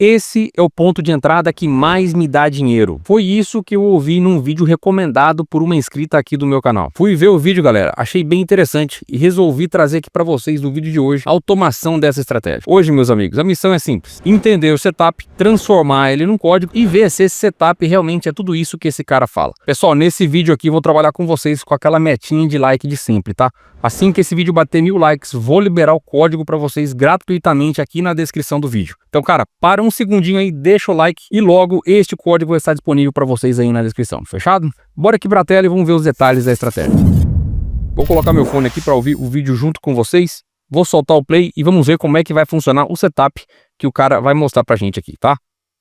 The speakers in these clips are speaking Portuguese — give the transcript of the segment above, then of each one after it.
esse é o ponto de entrada que mais me dá dinheiro. Foi isso que eu ouvi num vídeo recomendado por uma inscrita aqui do meu canal. Fui ver o vídeo, galera, achei bem interessante e resolvi trazer aqui para vocês no vídeo de hoje a automação dessa estratégia. Hoje, meus amigos, a missão é simples: entender o setup, transformar ele num código e ver se esse setup realmente é tudo isso que esse cara fala. Pessoal, nesse vídeo aqui vou trabalhar com vocês com aquela metinha de like de sempre, tá? Assim que esse vídeo bater 1000 likes, vou liberar o código para vocês gratuitamente aqui na descrição do vídeo. Então, cara, para um segundinho aí, deixa o like e logo este código vai estar disponível para vocês aí na descrição. Fechado? Bora aqui para a tela e vamos ver os detalhes da estratégia. Vou colocar meu fone aqui para ouvir o vídeo junto com vocês. Vou soltar o play e vamos ver como é que vai funcionar o setup que o cara vai mostrar pra gente aqui, tá?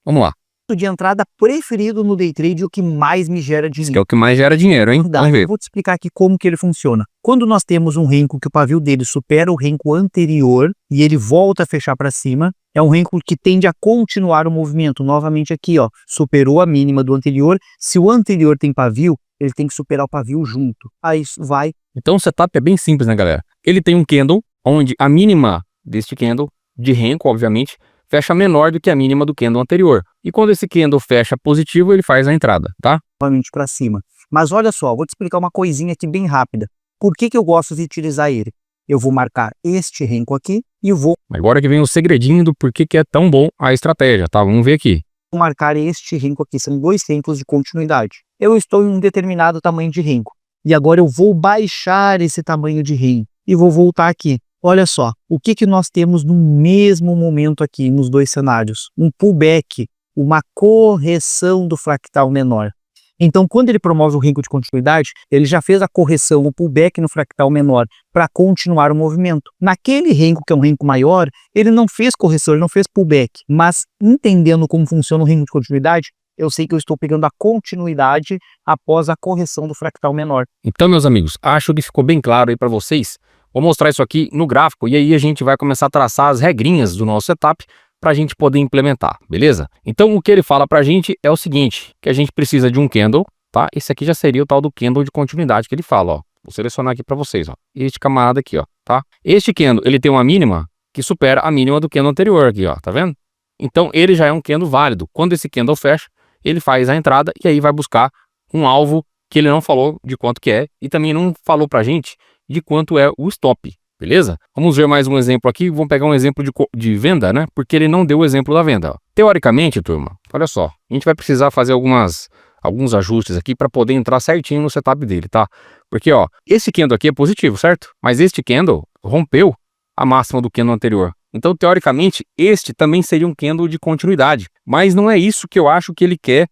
Vamos lá. De entrada preferido no day trade, o que mais me gera dinheiro. Esse que é o que mais gera dinheiro, hein? Vamos ver. Eu vou te explicar aqui como que ele funciona. Quando nós temos um renko que o pavio dele supera o renko anterior e ele volta a fechar para cima, é um renko que tende a continuar o movimento. Novamente aqui, ó, superou a mínima do anterior. Se o anterior tem pavio, ele tem que superar o pavio junto. Aí vai. Então o setup é bem simples, né, galera? Ele tem um candle onde a mínima deste candle, de renko, obviamente, fecha menor do que a mínima do candle anterior. E quando esse candle fecha positivo, ele faz a entrada, tá? Novamente para cima. Mas olha só, vou te explicar uma coisinha aqui bem rápida. Por que eu gosto de utilizar ele? Eu vou marcar este renko aqui e eu vou... Agora que vem o segredinho do porquê que é tão bom a estratégia, tá? Vamos ver aqui. Vou marcar este renko aqui, são dois renkos de continuidade. Eu estou em um determinado tamanho de renko. E agora eu vou baixar esse tamanho de renko e vou voltar aqui. Olha só, o que nós temos no mesmo momento aqui, nos dois cenários? Um pullback, uma correção do fractal menor. Então, quando ele promove o renko de continuidade, ele já fez a correção, o pullback no fractal menor, para continuar o movimento. Naquele renko, que é um renko maior, ele não fez correção, ele não fez pullback. Mas, entendendo como funciona o renko de continuidade, eu sei que eu estou pegando a continuidade após a correção do fractal menor. Então, meus amigos, acho que ficou bem claro aí para vocês. Vou mostrar isso aqui no gráfico e aí a gente vai começar a traçar as regrinhas do nosso setup para a gente poder implementar, beleza? Então o que ele fala para a gente é o seguinte, que a gente precisa de um candle, tá? Esse aqui já seria o tal do candle de continuidade que ele fala, ó. Vou selecionar aqui para vocês, ó. Este camarada aqui, ó, tá? Este candle, ele tem uma mínima que supera a mínima do candle anterior aqui, ó, tá vendo? Então ele já é um candle válido. Quando esse candle fecha, ele faz a entrada e aí vai buscar um alvo que ele não falou de quanto que é e também não falou pra gente de quanto é o stop, beleza? Vamos ver mais um exemplo aqui, vamos pegar um exemplo de venda, né? Porque ele não deu o exemplo da venda. Ó. Teoricamente, turma, olha só, a gente vai precisar fazer alguns ajustes aqui para poder entrar certinho no setup dele, tá? Porque, ó, esse candle aqui é positivo, certo? Mas este candle rompeu a máxima do candle anterior. Então, teoricamente, este também seria um candle de continuidade. Mas não é isso que eu acho que ele quer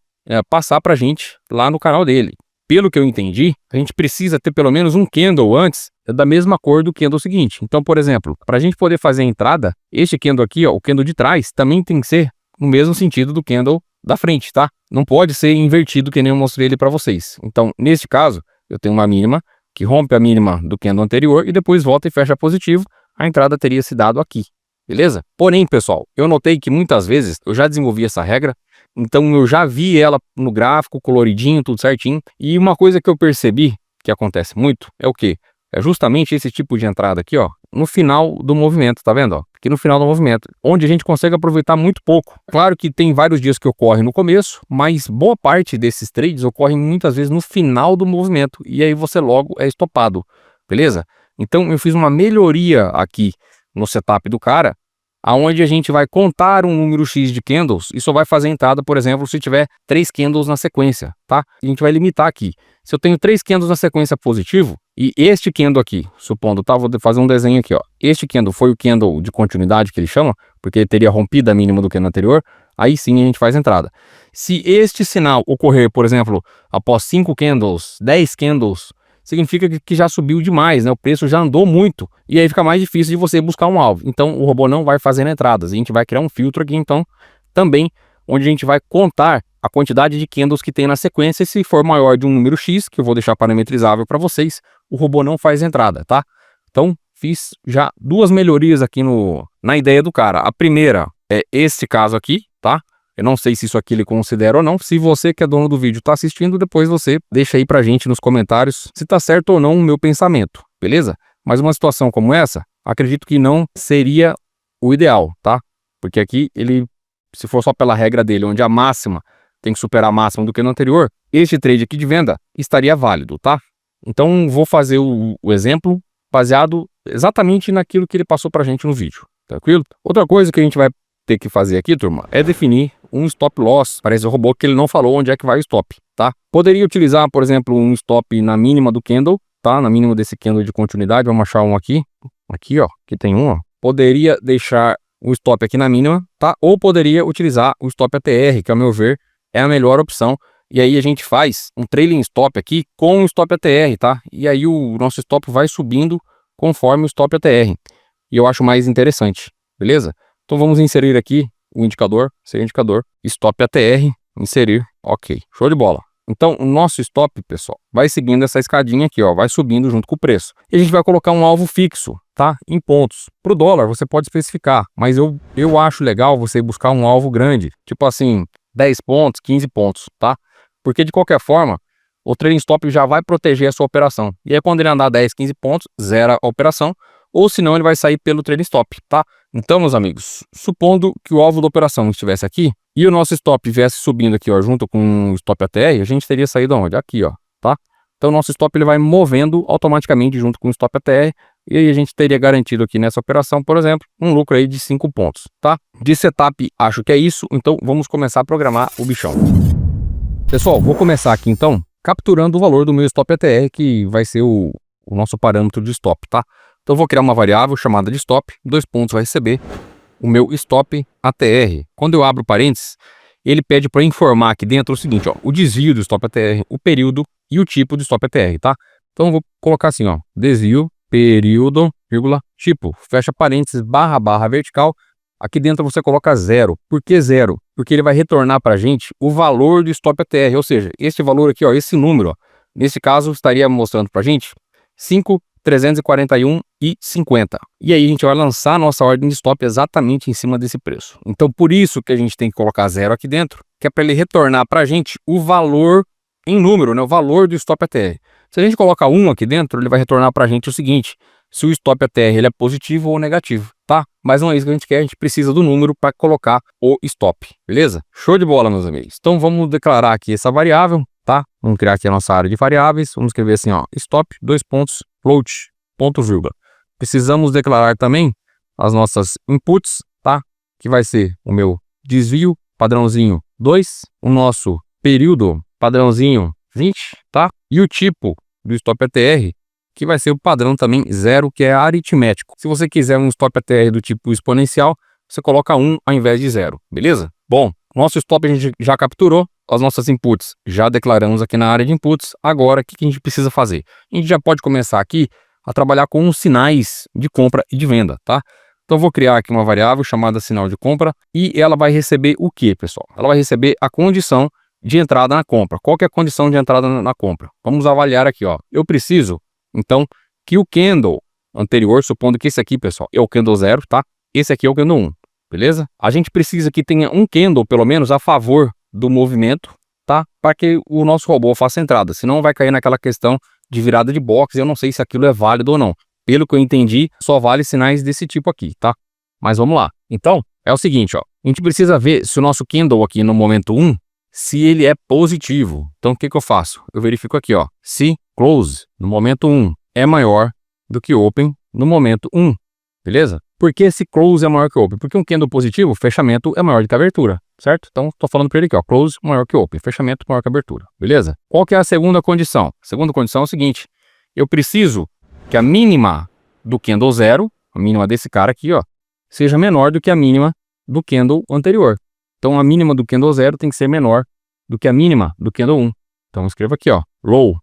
passar pra gente lá no canal dele. Pelo que eu entendi, a gente precisa ter pelo menos um candle antes da mesma cor do candle seguinte. Então, por exemplo, para a gente poder fazer a entrada, este candle aqui, ó, o candle de trás, também tem que ser no mesmo sentido do candle da frente, tá? Não pode ser invertido que nem eu mostrei ele para vocês. Então, neste caso, eu tenho uma mínima que rompe a mínima do candle anterior e depois volta e fecha positivo. A entrada teria se dado aqui, beleza? Porém, pessoal, eu notei que muitas vezes eu já desenvolvi essa regra. Então eu já vi ela no gráfico, coloridinho, tudo certinho. E uma coisa que eu percebi que acontece muito é o quê? É justamente esse tipo de entrada aqui, ó, no final do movimento, tá vendo? Ó? Aqui no final do movimento, onde a gente consegue aproveitar muito pouco. Claro que tem vários dias que ocorrem no começo, mas boa parte desses trades ocorrem muitas vezes no final do movimento. E aí você logo é estopado, beleza? Então eu fiz uma melhoria aqui no setup do cara, aonde a gente vai contar um número X de candles e só vai fazer entrada, por exemplo, se tiver 3 candles na sequência, tá? A gente vai limitar aqui. Se eu tenho 3 candles na sequência positivo, e este candle aqui, supondo, tá? Vou fazer um desenho aqui, ó. Este candle foi o candle de continuidade que ele chama, porque ele teria rompido a mínima do candle anterior, aí sim a gente faz entrada. Se este sinal ocorrer, por exemplo, após 5 candles, 10 candles, significa que já subiu demais, né? O preço já andou muito e aí fica mais difícil de você buscar um alvo. Então o robô não vai fazendo entradas. A gente vai criar um filtro aqui, então, também, onde a gente vai contar a quantidade de candles que tem na sequência. E se for maior de um número X, que eu vou deixar parametrizável para vocês, o robô não faz entrada, tá? Então, fiz já duas melhorias aqui na ideia do cara. A primeira é este caso aqui, tá? Eu não sei se isso aqui ele considera ou não. Se você que é dono do vídeo está assistindo, depois você deixa aí pra gente nos comentários se tá certo ou não o meu pensamento, beleza? Mas uma situação como essa, acredito que não seria o ideal, tá? Porque aqui ele se for só pela regra dele, onde a máxima tem que superar a máxima do que no anterior, este trade aqui de venda estaria válido, tá? Então vou fazer o exemplo baseado exatamente naquilo que ele passou pra gente no vídeo, tranquilo? Outra coisa que a gente vai ter que fazer aqui, turma, é definir um stop loss para esse robô, que ele não falou onde é que vai o stop, tá? Poderia utilizar, por exemplo, um stop na mínima do candle, tá? Na mínima desse candle de continuidade, vamos achar um aqui, ó, aqui tem um, ó. Poderia deixar o stop aqui na mínima, tá? Ou poderia utilizar o stop ATR, que ao meu ver é a melhor opção. E aí a gente faz um trailing stop aqui com o stop ATR, tá? E aí o nosso stop vai subindo conforme o stop ATR. E eu acho mais interessante, beleza? Então vamos inserir aqui o indicador, seu indicador, stop ATR, inserir, ok, show de bola. Então o nosso stop, pessoal, vai seguindo essa escadinha aqui, ó, vai subindo junto com o preço. E a gente vai colocar um alvo fixo, tá? Em pontos. Pro dólar você pode especificar, mas eu acho legal você buscar um alvo grande, tipo assim, 10 pontos, 15 pontos, tá? Porque de qualquer forma, o trailing stop já vai proteger a sua operação. E aí quando ele andar 10, 15 pontos, zera a operação, ou senão ele vai sair pelo trailing stop, tá? Então, meus amigos, supondo que o alvo da operação estivesse aqui e o nosso stop viesse subindo aqui, ó, junto com o stop ATR, a gente teria saído aonde? Aqui, ó, tá? Então, o nosso stop ele vai movendo automaticamente junto com o stop ATR e aí a gente teria garantido aqui nessa operação, por exemplo, um lucro aí de 5 pontos, tá? De setup, acho que é isso, então vamos começar a programar o bichão. Pessoal, vou começar aqui então capturando o valor do meu stop ATR, que vai ser o nosso parâmetro de stop, tá? Então vou criar uma variável chamada de stop, 2 pontos vai receber o meu stop ATR. Quando eu abro parênteses, ele pede para informar aqui dentro o seguinte, ó, o desvio do stop ATR, o período e o tipo do stop ATR, tá? Então eu vou colocar assim, ó, desvio, período, vírgula, tipo, fecha parênteses, barra vertical. Aqui dentro você coloca 0. Por que 0? Porque ele vai retornar para a gente o valor do stop ATR, ou seja, esse valor aqui, ó, esse número, ó, nesse caso estaria mostrando para a gente 5.341,50. E aí a gente vai lançar a nossa ordem de stop exatamente em cima desse preço. Então por isso que a gente tem que colocar 0 aqui dentro, que é para ele retornar para a gente o valor em número, né, o valor do stop ATR. Se a gente coloca 1 aqui dentro, ele vai retornar para a gente o seguinte, se o stop ATR ele é positivo ou negativo, tá? Mas não é isso que a gente quer, a gente precisa do número para colocar o stop, beleza? Show de bola, meus amigos. Então vamos declarar aqui essa variável, tá? Vamos criar aqui a nossa área de variáveis, vamos escrever assim, ó, stop, 2 pontos, float, ponto, vírgula. Precisamos declarar também as nossas inputs, tá? Que vai ser o meu desvio, padrãozinho 2, o nosso período, padrãozinho 20, tá? E o tipo do stop ATR, que vai ser o padrão também 0, que é aritmético. Se você quiser um stop ATR do tipo exponencial, você coloca 1 ao invés de 0, beleza? Bom, nosso stop a gente já capturou, as nossas inputs já declaramos aqui na área de inputs. Agora, o que a gente precisa fazer? A gente já pode começar aqui a trabalhar com os sinais de compra e de venda, tá? Então, eu vou criar aqui uma variável chamada sinal de compra e ela vai receber o que, pessoal? Ela vai receber a condição de entrada na compra. Qual que é a condição de entrada na compra? Vamos avaliar aqui, ó. Eu preciso então, que o candle anterior, supondo que esse aqui, pessoal, é o candle 0, tá? Esse aqui é o candle 1, beleza? A gente precisa que tenha um candle, pelo menos, a favor do movimento, tá? Para que o nosso robô faça entrada. Senão vai cair naquela questão de virada de box. Eu não sei se aquilo é válido ou não. Pelo que eu entendi, só vale sinais desse tipo aqui, tá? Mas vamos lá. Então, é o seguinte, ó. A gente precisa ver se o nosso candle aqui no momento 1, se ele é positivo. Então, o que eu faço? Eu verifico aqui, ó. Se close no momento 1 é maior do que open no momento 1, beleza? Por que se close é maior que open? Porque um candle positivo, fechamento é maior do que a abertura, certo? Então, estou falando para ele aqui, ó, close maior que open, fechamento maior que a abertura, beleza? Qual que é a segunda condição? A segunda condição é o seguinte, eu preciso que a mínima do candle 0, a mínima desse cara aqui, ó, seja menor do que a mínima do candle anterior. Então, a mínima do candle 0 tem que ser menor do que a mínima do candle 1. Então, eu escrevo aqui, ó, low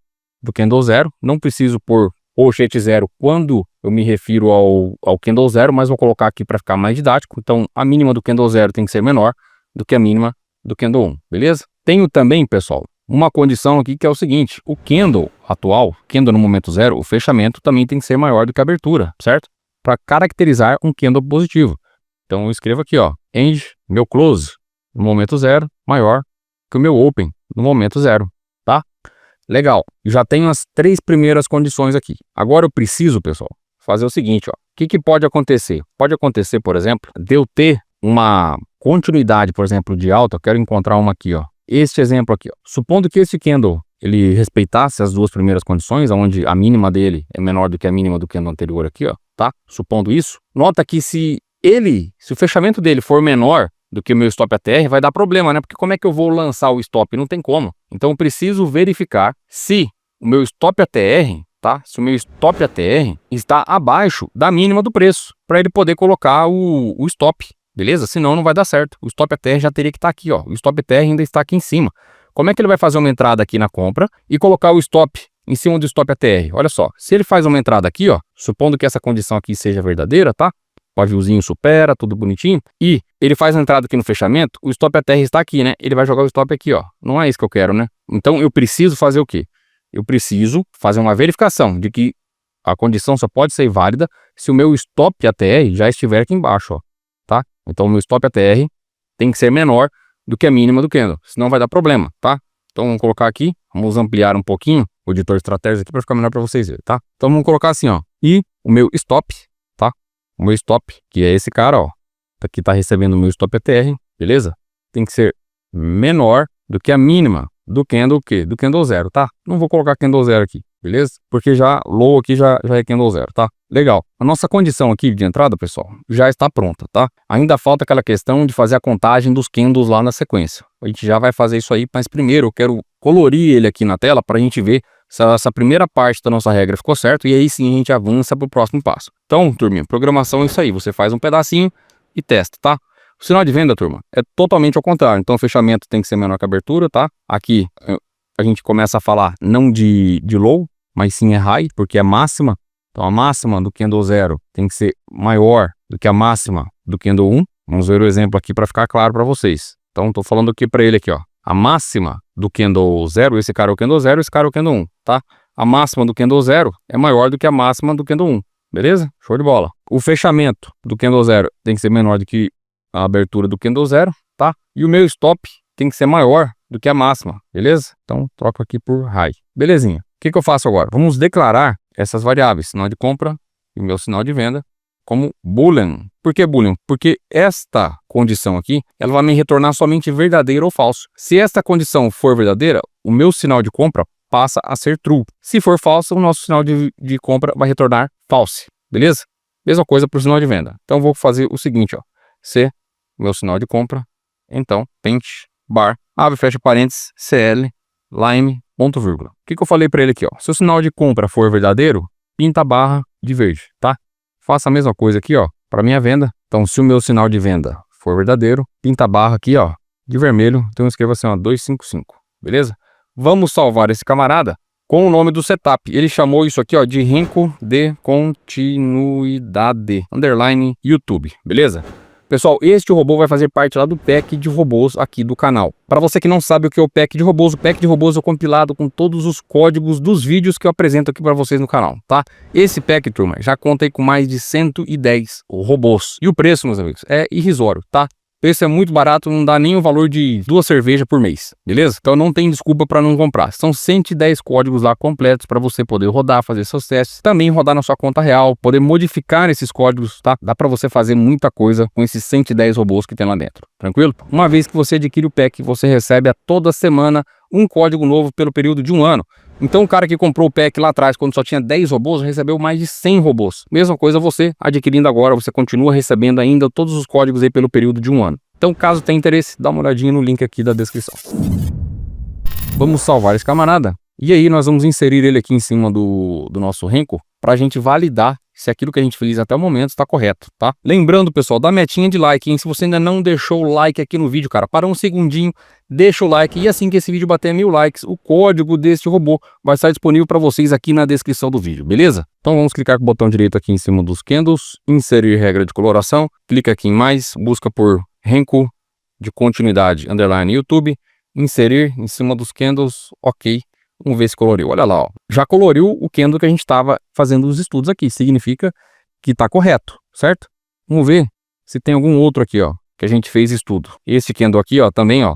do candle 0, não preciso pôr colchete 0 quando eu me refiro ao candle 0, mas vou colocar aqui para ficar mais didático. Então, a mínima do candle 0 tem que ser menor do que a mínima do candle 1, beleza? Tenho também, pessoal, uma condição aqui que é o seguinte, o candle atual, candle no momento 0, o fechamento também tem que ser maior do que a abertura, certo? Para caracterizar um candle positivo. Então, eu escrevo aqui, ó, end, meu close no momento 0, maior que o meu open no momento 0, tá? Legal, já tenho as 3 primeiras condições aqui. Agora eu preciso, pessoal, fazer o seguinte, ó. O que pode acontecer? Pode acontecer, por exemplo, de eu ter uma continuidade, por exemplo, de alta, eu quero encontrar uma aqui, ó. Este exemplo aqui, ó. Supondo que esse candle, ele respeitasse as duas primeiras condições, onde a mínima dele é menor do que a mínima do candle anterior aqui, ó, tá? Supondo isso, nota que se o fechamento dele for menor do que o meu stop ATR, vai dar problema, né? Porque como é que eu vou lançar o stop? Não tem como. Então eu preciso verificar se o meu stop ATR, tá? Se o meu stop ATR está abaixo da mínima do preço, para ele poder colocar o stop, beleza? Senão não vai dar certo. O stop ATR já teria que estar aqui, ó. O stop ATR ainda está aqui em cima. Como é que ele vai fazer uma entrada aqui na compra e colocar o stop em cima do stop ATR? Olha só, se ele faz uma entrada aqui, ó, supondo que essa condição aqui seja verdadeira, tá? O paviozinho supera, tudo bonitinho, e ele faz a entrada aqui no fechamento, o stop ATR está aqui, né? Ele vai jogar o stop aqui, ó. Não é isso que eu quero, né? Então eu preciso fazer o quê? Eu preciso fazer uma verificação de que a condição só pode ser válida se o meu stop ATR já estiver aqui embaixo, ó, tá? Então o meu stop ATR tem que ser menor do que a mínima do candle, senão vai dar problema, tá? Então vamos colocar aqui, vamos ampliar um pouquinho o editor de estratégias aqui para ficar melhor para vocês verem, tá? Então vamos colocar assim, ó, e o meu stop, tá? O meu stop, que é esse cara, ó, que tá recebendo o meu stop ATR, beleza? Tem que ser menor do que a mínima do candle, o quê? Do candle zero, tá? Não vou colocar candle zero aqui, beleza? Porque já low aqui já é candle zero, tá? Legal. A nossa condição aqui de entrada, pessoal, já está pronta, tá? Ainda falta aquela questão de fazer a contagem dos candles lá na sequência. A gente já vai fazer isso aí, mas primeiro eu quero colorir ele aqui na tela para a gente ver se essa primeira parte da nossa regra ficou certo, e aí sim a gente avança para o próximo passo. Então, turminha, programação é isso aí. Você faz um pedacinho e testa, tá? O sinal de venda, turma, é totalmente ao contrário. Então, o fechamento tem que ser menor que a abertura, tá? Aqui a gente começa a falar não de low, mas sim é high, porque é máxima. Então, a máxima do candle 0 tem que ser maior do que a máxima do candle 1. Vamos ver o exemplo aqui para ficar claro para vocês. Então, estou falando aqui para ele aqui, ó. A máxima do candle 0, esse cara é o candle 0, esse cara é o candle 1, tá? A máxima do candle 0 é maior do que a máxima do candle 1, beleza? Show de bola. O fechamento do candle 0 tem que ser menor do que a abertura do candle 0, tá? E o meu stop tem que ser maior do que a máxima, beleza? Então, troco aqui por high. Belezinha. O que eu faço agora? Vamos declarar essas variáveis, sinal de compra e o meu sinal de venda, como boolean. Por que boolean? Porque esta condição aqui, ela vai me retornar somente verdadeiro ou falso. Se esta condição for verdadeira, o meu sinal de compra passa a ser true. Se for falso, o nosso sinal de compra vai retornar false, beleza? Mesma coisa para o sinal de venda. Então, vou fazer o seguinte, ó. Se meu sinal de compra, então, paint, bar, abre, fecha parênteses, CL, line, ponto, vírgula. O que eu falei para ele aqui, ó? Se o sinal de compra for verdadeiro, pinta a barra de verde, tá? Faça a mesma coisa aqui, ó, para minha venda. Então, se o meu sinal de venda for verdadeiro, pinta a barra aqui, ó, de vermelho. Então, eu escrevo assim, ó, 255, beleza? Vamos salvar esse camarada com o nome do setup. Ele chamou isso aqui, ó, de Renko de continuidade, underline YouTube, beleza? Pessoal, este robô vai fazer parte lá do pack de robôs aqui do canal. Para você que não sabe o que é o pack de robôs, o pack de robôs é compilado com todos os códigos dos vídeos que eu apresento aqui para vocês no canal, tá? Esse pack, turma, já conta aí com mais de 110 robôs. E o preço, meus amigos, é irrisório, tá? O preço é muito barato, não dá nem o valor de 2 cervejas por mês, beleza? Então não tem desculpa para não comprar. São 110 códigos lá completos para você poder rodar, fazer seus testes, também rodar na sua conta real, poder modificar esses códigos, tá? Dá para você fazer muita coisa com esses 110 robôs que tem lá dentro, tranquilo? Uma vez que você adquire o pack, você recebe a toda semana um código novo pelo período de um ano. Então o cara que comprou o pack lá atrás, quando só tinha 10 robôs, recebeu mais de 100 robôs. Mesma coisa você adquirindo agora, você continua recebendo ainda todos os códigos aí pelo período de um ano. Então, caso tenha interesse, dá uma olhadinha no link aqui da descrição. Vamos salvar esse camarada. E aí nós vamos inserir ele aqui em cima do nosso Renko para a gente validar se aquilo que a gente fez até o momento está correto, tá? Lembrando, pessoal, da metinha de like, hein? Se você ainda não deixou o like aqui no vídeo, cara, para um segundinho, deixa o like. E assim que esse vídeo bater 1000 likes, o código deste robô vai estar disponível para vocês aqui na descrição do vídeo, beleza? Então vamos clicar com o botão direito aqui em cima dos candles, inserir regra de coloração, clica aqui em mais, busca por Renko de continuidade, underline YouTube, inserir em cima dos candles, ok. Vamos ver se coloriu. Olha lá, ó. Já coloriu o candle que a gente estava fazendo os estudos aqui. Significa que está correto, certo? Vamos ver se tem algum outro aqui, ó, que a gente fez estudo. Esse candle aqui, ó, também, ó,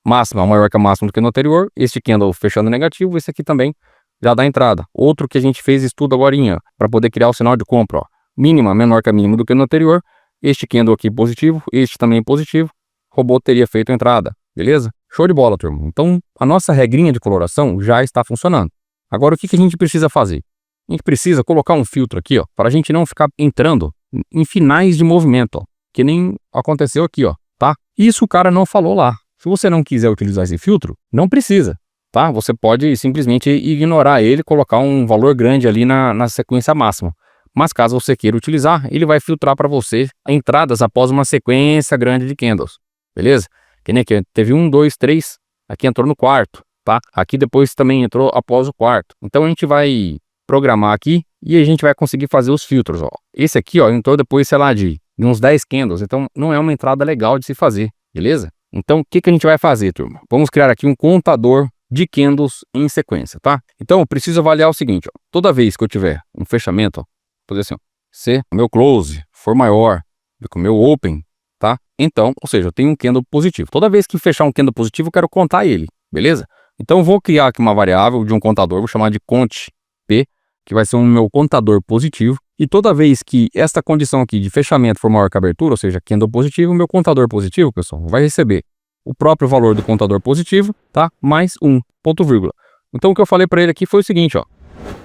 máxima maior que a máxima do candle anterior. Este candle fechando negativo. Esse aqui também já dá entrada. Outro que a gente fez estudo agora, para poder criar o sinal de compra, ó. Mínima menor que a mínima do candle anterior. este candle aqui positivo, este também positivo, o robô teria feito a entrada, beleza? Show de bola, turma. Então, a nossa regrinha de coloração já está funcionando. Agora, o que a gente precisa fazer? A gente precisa colocar um filtro aqui, ó, para a gente não ficar entrando em finais de movimento, ó, que nem aconteceu aqui, ó, tá? Isso o cara não falou lá. Se você não quiser utilizar esse filtro, não precisa, tá? Você pode simplesmente ignorar ele, colocar um valor grande ali na sequência máxima. Mas caso você queira utilizar, ele vai filtrar para você entradas após uma sequência grande de candles, beleza? Que nem aqui, teve 1, 2, 3, aqui entrou no quarto, tá? Aqui depois também entrou após o quarto. Então a gente vai programar aqui e a gente vai conseguir fazer os filtros, ó. Esse aqui, ó, entrou depois, sei lá, de uns 10 candles, então não é uma entrada legal de se fazer, beleza? Então o que a gente vai fazer, turma? Vamos criar aqui um contador de candles em sequência, tá? Então eu preciso avaliar o seguinte, ó, toda vez que eu tiver um fechamento, ó, vou dizer assim, ó, se o meu close for maior do que o meu open, tá? Então, ou seja, eu tenho um candle positivo. Toda vez que fechar um candle positivo, eu quero contar ele, beleza? Então eu vou criar aqui uma variável de um contador, vou chamar de cont P, que vai ser o meu contador positivo. E toda vez que esta condição aqui de fechamento for maior que a abertura, ou seja, candle positivo, o meu contador positivo, pessoal, vai receber o próprio valor do contador positivo, tá? Mais um ponto vírgula. Então o que eu falei para ele aqui foi o seguinte, ó.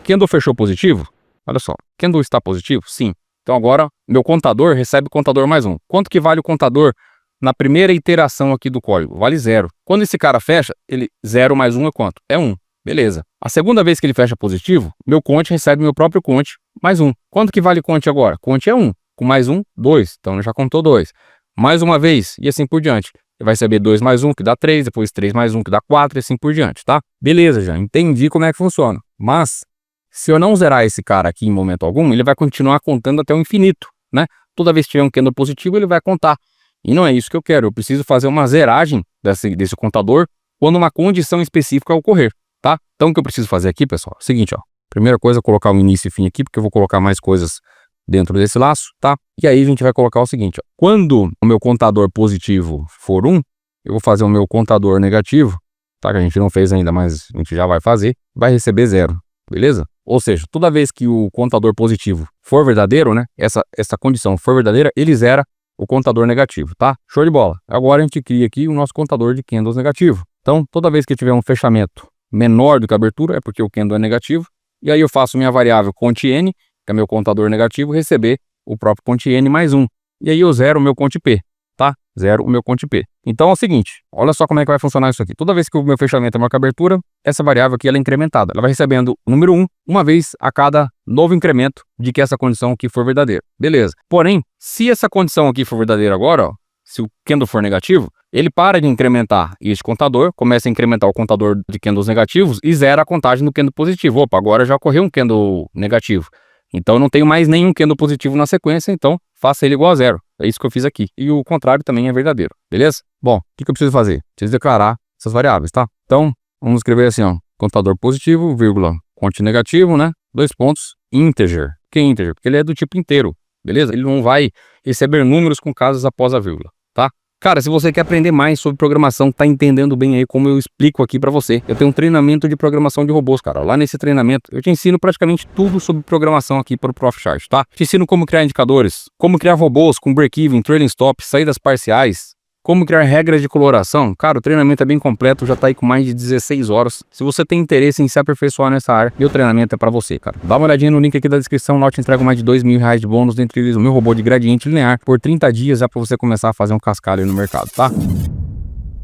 Candle fechou positivo? Olha só, candle está positivo? Sim. Então agora meu contador recebe o contador mais um. Quanto que vale o contador na primeira iteração aqui do código? Vale 0. Quando esse cara fecha, ele 0 mais 1 é quanto? É 1. Beleza. A segunda vez que ele fecha positivo, meu cont recebe meu próprio cont mais 1. Quanto que vale cont agora? Cont é 1. Com mais 1, 2. Então ele já contou 2. Mais uma vez e assim por diante. Ele vai receber 2 mais 1 que dá 3, depois 3 mais 1 que dá 4 e assim por diante, tá? Beleza, já entendi como é que funciona. Mas se eu não zerar esse cara aqui em momento algum, ele vai continuar contando até o infinito, né? Toda vez que tiver um candle positivo, ele vai contar. E não é isso que eu quero. Eu preciso fazer uma zeragem desse contador quando uma condição específica ocorrer, tá? Então o que eu preciso fazer aqui, pessoal, é o seguinte, ó. Primeira coisa, colocar o início e fim aqui, porque eu vou colocar mais coisas dentro desse laço, tá? E aí a gente vai colocar o seguinte, ó. Quando o meu contador positivo for 1, eu vou fazer o meu contador negativo, tá? Que a gente não fez ainda, mas a gente já vai fazer, vai receber 0, beleza? Ou seja, toda vez que o contador positivo for verdadeiro, né? Essa condição for verdadeira, ele zera o contador negativo, tá? Show de bola. Agora a gente cria aqui o nosso contador de candles negativo. Então, toda vez que tiver um fechamento menor do que a abertura, é porque o candle é negativo. E aí eu faço minha variável cont n, que é meu contador negativo, receber o próprio cont n mais 1. E aí eu zero o meu cont p, tá? Zero o meu cont p. Então é o seguinte, olha só como é que vai funcionar isso aqui. Toda vez que o meu fechamento é maior que a abertura, essa variável aqui ela é incrementada. Ela vai recebendo o número 1 uma vez a cada novo incremento de que essa condição aqui for verdadeira. Beleza. Porém, se essa condição aqui for verdadeira agora, ó, se o candle for negativo, ele para de incrementar este contador, começa a incrementar o contador de candles negativos e zera a contagem do candle positivo. Opa, agora já ocorreu um candle negativo. Então eu não tenho mais nenhum candle positivo na sequência, então faça ele igual a 0. É isso que eu fiz aqui. E o contrário também é verdadeiro, beleza? Bom, o que eu preciso fazer? Preciso declarar essas variáveis, tá? Então, vamos escrever assim, ó. Contador positivo, vírgula, cont negativo, né? 2 pontos, integer. Que é integer? Porque ele é do tipo inteiro, beleza? Ele não vai receber números com casas após a vírgula, tá? Cara, se você quer aprender mais sobre programação, tá entendendo bem aí como eu explico aqui pra você. Eu tenho um treinamento de programação de robôs, cara. Lá nesse treinamento, eu te ensino praticamente tudo sobre programação aqui pro ProfChart, tá? Te ensino como criar indicadores, como criar robôs com break-even, trailing stop, saídas parciais, como criar regras de coloração. Cara, o treinamento é bem completo, já tá aí com mais de 16 horas. Se você tem interesse em se aperfeiçoar nessa área, meu treinamento é pra você, cara. Dá uma olhadinha no link aqui da descrição, lá eu te entrego mais de R$2.000 de bônus, dentre eles o meu robô de gradiente linear, por 30 dias já pra você começar a fazer um cascalho aí no mercado, tá?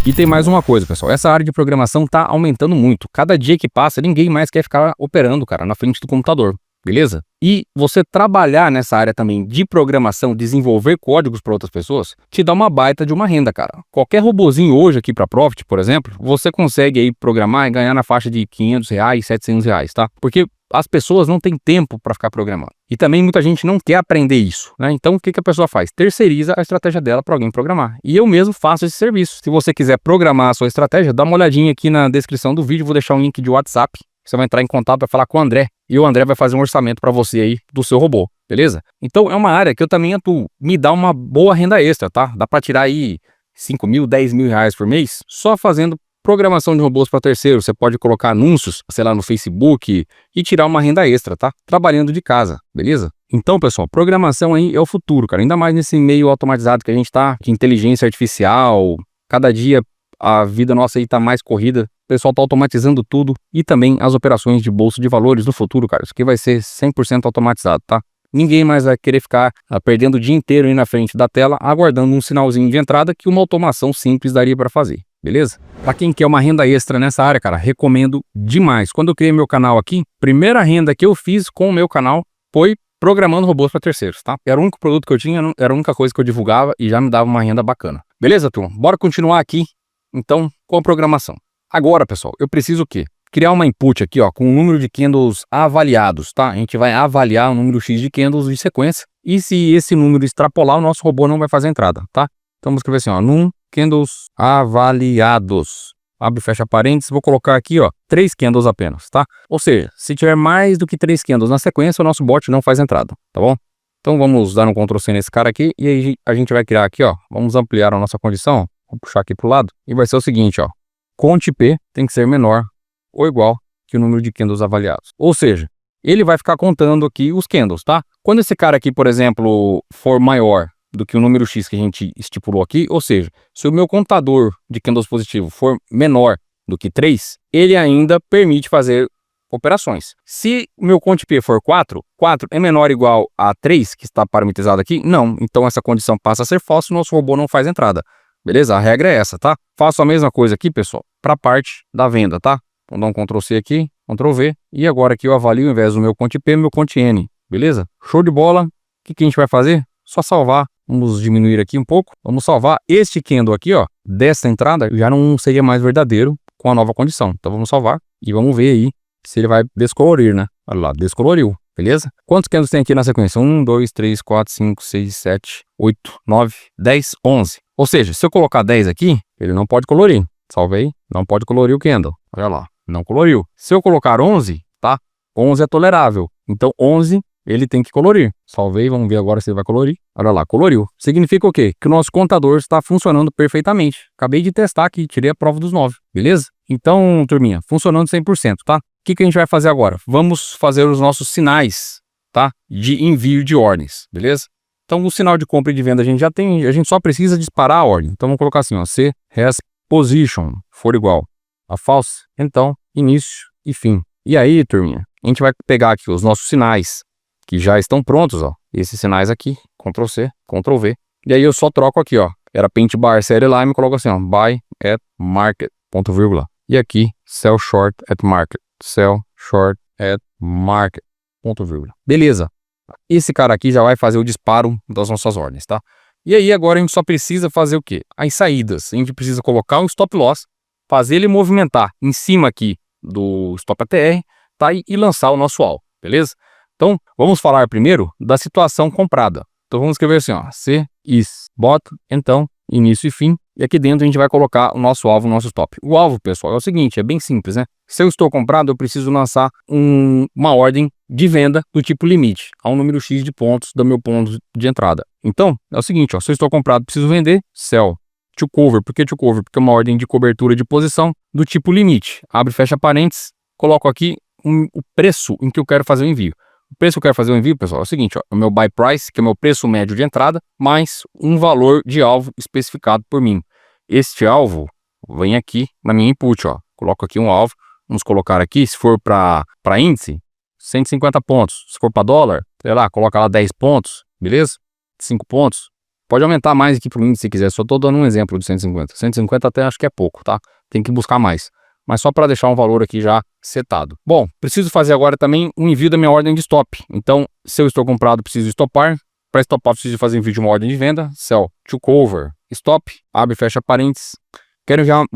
E tem mais uma coisa, pessoal, essa área de programação tá aumentando muito. Cada dia que passa, ninguém mais quer ficar operando, cara, na frente do computador. Beleza? E você trabalhar nessa área também de programação, desenvolver códigos para outras pessoas, te dá uma baita de uma renda, cara. Qualquer robozinho hoje aqui para Profit, por exemplo, você consegue aí programar e ganhar na faixa de R$500, R$700, tá? Porque as pessoas não têm tempo para ficar programando. E também muita gente não quer aprender isso, né? Então o que a pessoa faz? Terceiriza a estratégia dela para alguém programar. E eu mesmo faço esse serviço. Se você quiser programar a sua estratégia, dá uma olhadinha aqui na descrição do vídeo, vou deixar um link de WhatsApp. Você vai entrar em contato, vai falar com o André. E o André vai fazer um orçamento para você aí do seu robô, beleza? Então é uma área que eu também atuo. Me dá uma boa renda extra, tá? Dá para tirar aí R$5.000, R$10.000 por mês só fazendo programação de robôs para terceiros. Você pode colocar anúncios, sei lá, no Facebook e tirar uma renda extra, tá? Trabalhando de casa, beleza? Então, pessoal, programação aí é o futuro, cara. Ainda mais nesse meio automatizado que a gente tá, de inteligência artificial. Cada dia a vida nossa aí tá mais corrida. O pessoal tá automatizando tudo e também as operações de bolsa de valores no futuro, cara. Isso aqui vai ser 100% automatizado, tá? Ninguém mais vai querer ficar perdendo o dia inteiro aí na frente da tela aguardando um sinalzinho de entrada que uma automação simples daria para fazer, beleza? Para quem quer uma renda extra nessa área, cara, recomendo demais. Quando eu criei meu canal aqui, primeira renda que eu fiz com o meu canal foi programando robôs para terceiros, tá? Era o único produto que eu tinha, era a única coisa que eu divulgava e já me dava uma renda bacana. Beleza, turma? Bora continuar aqui, então, com a programação. Agora, pessoal, eu preciso o quê? Criar uma input aqui, ó, com o número de candles avaliados, tá? A gente vai avaliar o número X de candles de sequência. E se esse número extrapolar, o nosso robô não vai fazer entrada, tá? Então vamos escrever assim, ó, num candles avaliados. Abre e fecha parênteses, vou colocar aqui, ó, 3 candles apenas, tá? Ou seja, se tiver mais do que 3 candles na sequência, o nosso bot não faz entrada, tá bom? Então vamos dar um Ctrl C nesse cara aqui e aí a gente vai criar aqui, ó, vamos ampliar a nossa condição, vou puxar aqui pro lado e vai ser o seguinte, ó, cont P tem que ser menor ou igual que o número de candles avaliados. Ou seja, ele vai ficar contando aqui os candles, tá? Quando esse cara aqui, por exemplo, for maior do que o número X que a gente estipulou aqui, ou seja, se o meu contador de candles positivo for menor do que 3, ele ainda permite fazer operações. Se o meu cont P for 4, 4 é menor ou igual a 3, que está parametrizado aqui, não. Então essa condição passa a ser falsa e o nosso robô não faz entrada. Beleza? A regra é essa, tá? Faço a mesma coisa aqui, pessoal, para a parte da venda, tá? Vou dar um Ctrl C aqui, Ctrl V, e agora aqui eu avalio ao invés do meu cont P, meu cont N, beleza? Show de bola. O que a gente vai fazer? Só salvar. Vamos diminuir aqui um pouco. Vamos salvar este candle aqui, ó, dessa entrada, já não seria mais verdadeiro com a nova condição. Então vamos salvar e vamos ver aí se ele vai descolorir, né? Olha lá, descoloriu, beleza? Quantos candles tem aqui na sequência? 1, 2, 3, 4, 5, 6, 7, 8, 9, 10, 11. Ou seja, se eu colocar 10 aqui, ele não pode colorir. Salvei, não pode colorir o candle. Olha lá, não coloriu. Se eu colocar 11, tá? 11 é tolerável. Então 11 ele tem que colorir. Salvei, vamos ver agora se ele vai colorir. Olha lá, coloriu. Significa o quê? Que o nosso contador está funcionando perfeitamente. Acabei de testar aqui, tirei a prova dos 9, beleza? Então, turminha, funcionando 100%, tá? O que a gente vai fazer agora? Vamos fazer os nossos sinais, tá? De envio de ordens, beleza? Então, o sinal de compra e de venda a gente já tem, a gente só precisa disparar a ordem. Então, vamos colocar assim, ó, se has position for igual a false, então, início e fim. E aí, turminha, a gente vai pegar aqui os nossos sinais, que já estão prontos, ó. Esses sinais aqui, Ctrl C, Ctrl V. E aí eu só troco aqui, ó. Era paint bar série line, coloco assim, ó. Buy at market, ponto vírgula. E aqui, sell short at market. Sell short at market, ponto vírgula. Beleza. Esse cara aqui já vai fazer o disparo das nossas ordens, tá? E aí agora a gente só precisa fazer o quê? As saídas. A gente precisa colocar um stop loss, fazer ele movimentar em cima aqui do stop ATR, tá? E lançar o nosso alvo, beleza? Então, vamos falar primeiro da situação comprada. Então, vamos escrever assim, ó, C, is, bottom, então, início e fim. E aqui dentro a gente vai colocar o nosso alvo, o nosso stop. O alvo, pessoal, é o seguinte, é bem simples, né? Se eu estou comprado, eu preciso lançar uma ordem de venda do tipo limite, a um número X de pontos do meu ponto de entrada. Então, é o seguinte, ó, se eu estou comprado, preciso vender, sell, to cover. Por que to cover? Porque é uma ordem de cobertura de posição do tipo limite. Abre e fecha parênteses, coloco aqui o preço em que eu quero fazer o envio. O preço que eu quero fazer o envio, pessoal, é o seguinte, ó, o meu buy price, que é o meu preço médio de entrada, mais um valor de alvo especificado por mim. Este alvo vem aqui na minha input, ó. Coloco aqui um alvo, vamos colocar aqui, se for para índice, 150 pontos. Se for para dólar, sei lá, coloca lá 10 pontos, beleza? 5 pontos. Pode aumentar mais aqui para o índice se quiser, só estou dando um exemplo de 150. 150 até acho que é pouco, tá? Tem que buscar mais. Mas só para deixar um valor aqui já setado. Bom, preciso fazer agora também um envio da minha ordem de stop. Então, se eu estou comprado, preciso estopar. Para estopar, preciso fazer envio de uma ordem de venda. Sell to cover. Stop. Abre e fecha parênteses. Quero enviar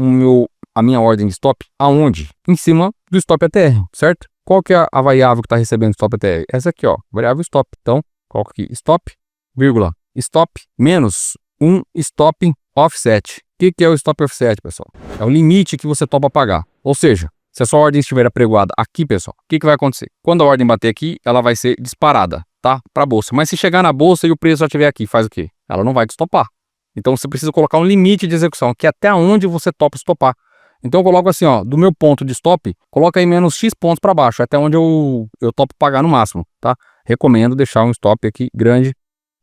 a minha ordem de stop aonde? Em cima do stop ATR, certo? Qual que é a variável que está recebendo stop ATR? Essa aqui, ó. Variável stop. Então, coloco aqui stop, vírgula, stop, menos um stop offset. O que é o stop offset, pessoal? É o limite que você topa pagar. Ou seja, se a sua ordem estiver apregoada aqui, pessoal, o que vai acontecer? Quando a ordem bater aqui, ela vai ser disparada, tá? Para a bolsa. Mas se chegar na bolsa e o preço já estiver aqui, faz o quê? Ela não vai te estopar. Então você precisa colocar um limite de execução, que é até onde você topa estopar. Então eu coloco assim, ó, do meu ponto de stop, coloca aí menos X pontos para baixo, até onde eu topo pagar no máximo, tá? Recomendo deixar um stop aqui grande,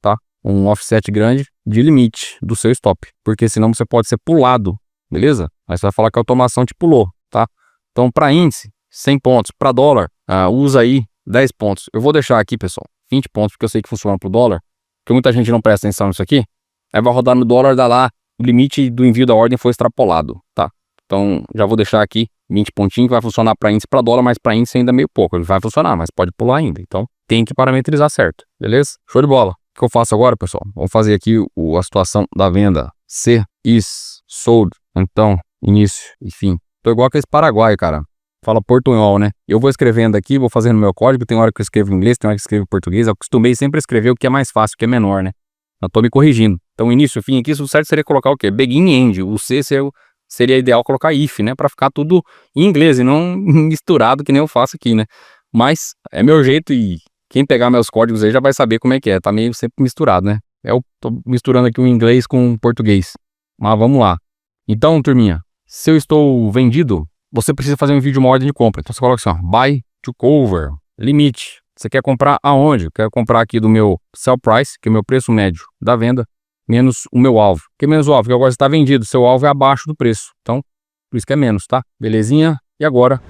tá? Um offset grande de limite do seu stop, porque senão você pode ser pulado, beleza? Aí você vai falar que a automação te pulou, tá? Então para índice, 100 pontos, para dólar, usa aí 10 pontos. Eu vou deixar aqui, pessoal, 20 pontos, porque eu sei que funciona pro dólar, porque muita gente não presta atenção nisso aqui. Aí vai rodar no dólar, dá lá, o limite do envio da ordem foi extrapolado, tá? Então já vou deixar aqui 20 pontinhos, que vai funcionar para índice para dólar, mas para índice ainda é meio pouco. Ele vai funcionar, mas pode pular ainda. Então tem que parametrizar certo, beleza? Show de bola. O que eu faço agora, pessoal? Vamos fazer aqui a situação da venda. C is sold. Então, início e fim. Tô igual aquele paraguaio, cara. Fala portunhol, né? Eu vou escrevendo aqui, vou fazendo meu código. Tem hora que eu escrevo em inglês, tem hora que eu escrevo em português. Eu costumei sempre escrever o que é mais fácil, o que é menor, né? Eu tô me corrigindo. Então, início, fim aqui, o certo seria colocar o quê? Begin e end. O C seria ideal colocar if, né? Pra ficar tudo em inglês e não misturado que nem eu faço aqui, né? Mas é meu jeito e quem pegar meus códigos aí já vai saber como é que é. Tá meio sempre misturado, né? Eu tô misturando aqui o inglês com o português. Mas vamos lá. Então, turminha, se eu estou vendido, você precisa fazer um envio de uma ordem de compra. Então você coloca assim, ó, buy to cover, limite. Você quer comprar aonde? Eu quero comprar aqui do meu sell price, que é o meu preço médio da venda, menos o meu alvo. Que é menos o alvo? Porque agora você está vendido, seu alvo é abaixo do preço. Então, por isso que é menos, tá? Belezinha? E agora,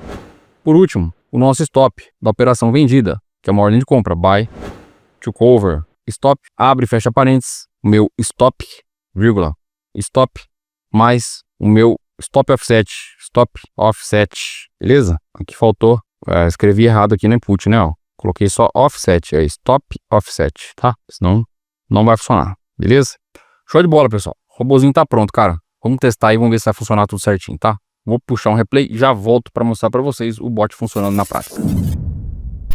por último, o nosso stop da operação vendida, que é uma ordem de compra. Buy to cover. Stop, abre e fecha parênteses. O meu stop, vírgula, stop, mais o meu stop offset. Stop offset. Beleza? Aqui faltou. Escrevi errado aqui no input, né? Ó. Coloquei só offset. É stop offset, tá? Senão não vai funcionar. Beleza? Show de bola, pessoal. O robozinho tá pronto, cara. Vamos testar aí, vamos ver se vai funcionar tudo certinho, tá? Vou puxar um replay e já volto para mostrar para vocês o bot funcionando na prática.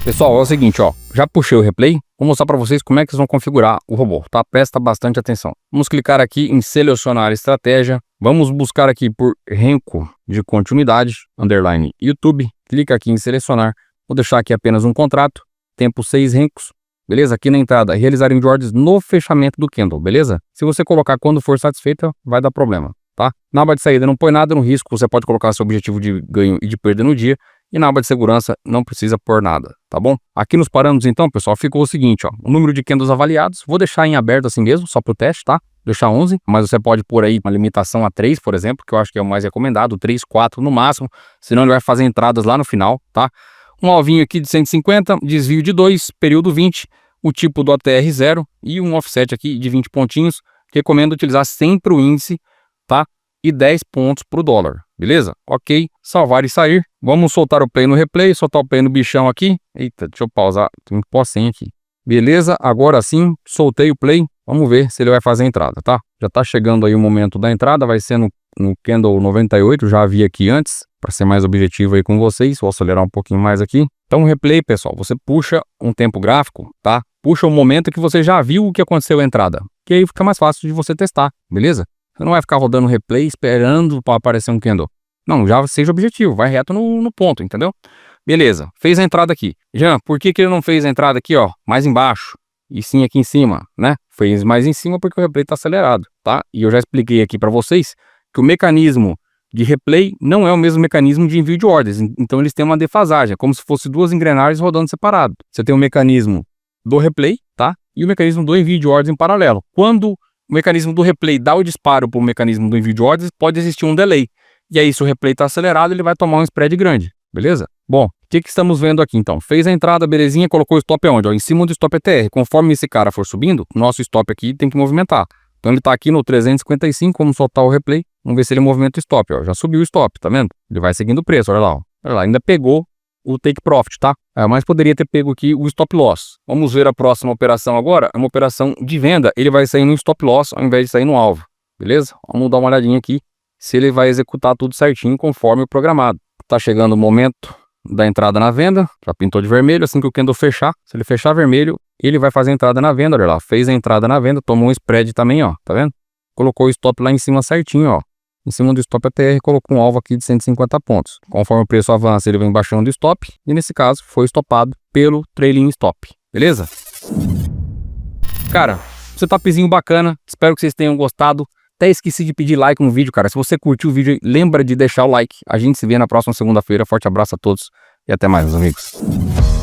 Pessoal, é o seguinte, ó. Já puxei o replay. Vou mostrar para vocês como é que vocês vão configurar o robô, tá? Presta bastante atenção. Vamos clicar aqui em selecionar estratégia. Vamos buscar aqui por renco de continuidade, underline YouTube. Clica aqui em selecionar. Vou deixar aqui apenas um contrato. Tempo 6 rencos. Beleza? Aqui na entrada, realizar envio de ordens no fechamento do candle, beleza? Se você colocar quando for satisfeita, vai dar problema, tá? Na aba de saída não põe nada no risco, você pode colocar seu objetivo de ganho e de perda no dia. E na aba de segurança não precisa pôr nada, tá bom? Aqui nos parâmetros então, pessoal, ficou o seguinte, ó. O número de candles avaliados, vou deixar em aberto assim mesmo, só pro teste, tá? Deixar 11, mas você pode pôr aí uma limitação a 3, por exemplo, que eu acho que é o mais recomendado, 3, 4 no máximo, senão ele vai fazer entradas lá no final, tá? Um alvinho aqui de 150, desvio de 2, período 20, o tipo do ATR 0 e um offset aqui de 20 pontinhos. Recomendo utilizar sempre o índice, tá? E 10 pontos para o dólar, beleza? Ok, salvar e sair. Vamos soltar o play no replay, soltar o play no bichão aqui. Eita, deixa eu pausar, tem um pocinho aqui. Beleza, agora sim, soltei o play. Vamos ver se ele vai fazer a entrada, tá? Já tá chegando aí o momento da entrada, vai ser no candle 98, já vi aqui antes, para ser mais objetivo aí com vocês. Vou acelerar um pouquinho mais aqui. Então o replay, pessoal, você puxa um tempo gráfico, tá? Puxa o momento que você já viu o que aconteceu a entrada, que aí fica mais fácil de você testar, beleza? Você não vai ficar rodando replay esperando para aparecer um candle. Não, já seja objetivo, vai reto no ponto, entendeu? Beleza, fez a entrada aqui. Jean, por que ele não fez a entrada aqui, ó, mais embaixo? E sim aqui em cima, né? Fez mais em cima porque o replay tá acelerado, tá? E eu já expliquei aqui para vocês que o mecanismo de replay não é o mesmo mecanismo de envio de ordens. Então eles têm uma defasagem, é como se fosse duas engrenagens rodando separado. Você tem o mecanismo do replay, tá? E o mecanismo do envio de ordens em paralelo. Quando o mecanismo do replay dá o disparo para o mecanismo do envio de ordens, pode existir um delay. E aí, se o replay está acelerado, ele vai tomar um spread grande, beleza? Bom, o que estamos vendo aqui então? Fez a entrada, belezinha, colocou o stop aonde? Ó, em cima do stop ETR. Conforme esse cara for subindo, o nosso stop aqui tem que movimentar. Então ele está aqui no 355, vamos soltar o replay. Vamos ver se ele movimenta o stop, ó. Já subiu o stop, tá vendo? Ele vai seguindo o preço, olha lá, ó. Olha lá, ainda pegou o take profit, tá? Mas poderia ter pego aqui o stop loss. Vamos ver a próxima operação agora. É uma operação de venda. Ele vai sair no stop loss ao invés de sair no alvo, beleza? Vamos dar uma olhadinha aqui se ele vai executar tudo certinho conforme o programado. Tá chegando o momento da entrada na venda. Já pintou de vermelho. Assim que o candle fechar, se ele fechar vermelho, ele vai fazer a entrada na venda. Olha lá, fez a entrada na venda, tomou um spread também, ó. Tá vendo? Colocou o stop lá em cima certinho, ó. Em cima do stop ATR, colocou um alvo aqui de 150 pontos. Conforme o preço avança, ele vem baixando o stop. E nesse caso, foi stopado pelo trailing stop. Beleza? Cara, setupzinho bacana. Espero que vocês tenham gostado. Até esqueci de pedir like no vídeo, cara. Se você curtiu o vídeo, lembra de deixar o like. A gente se vê na próxima segunda-feira. Forte abraço a todos e até mais, meus amigos.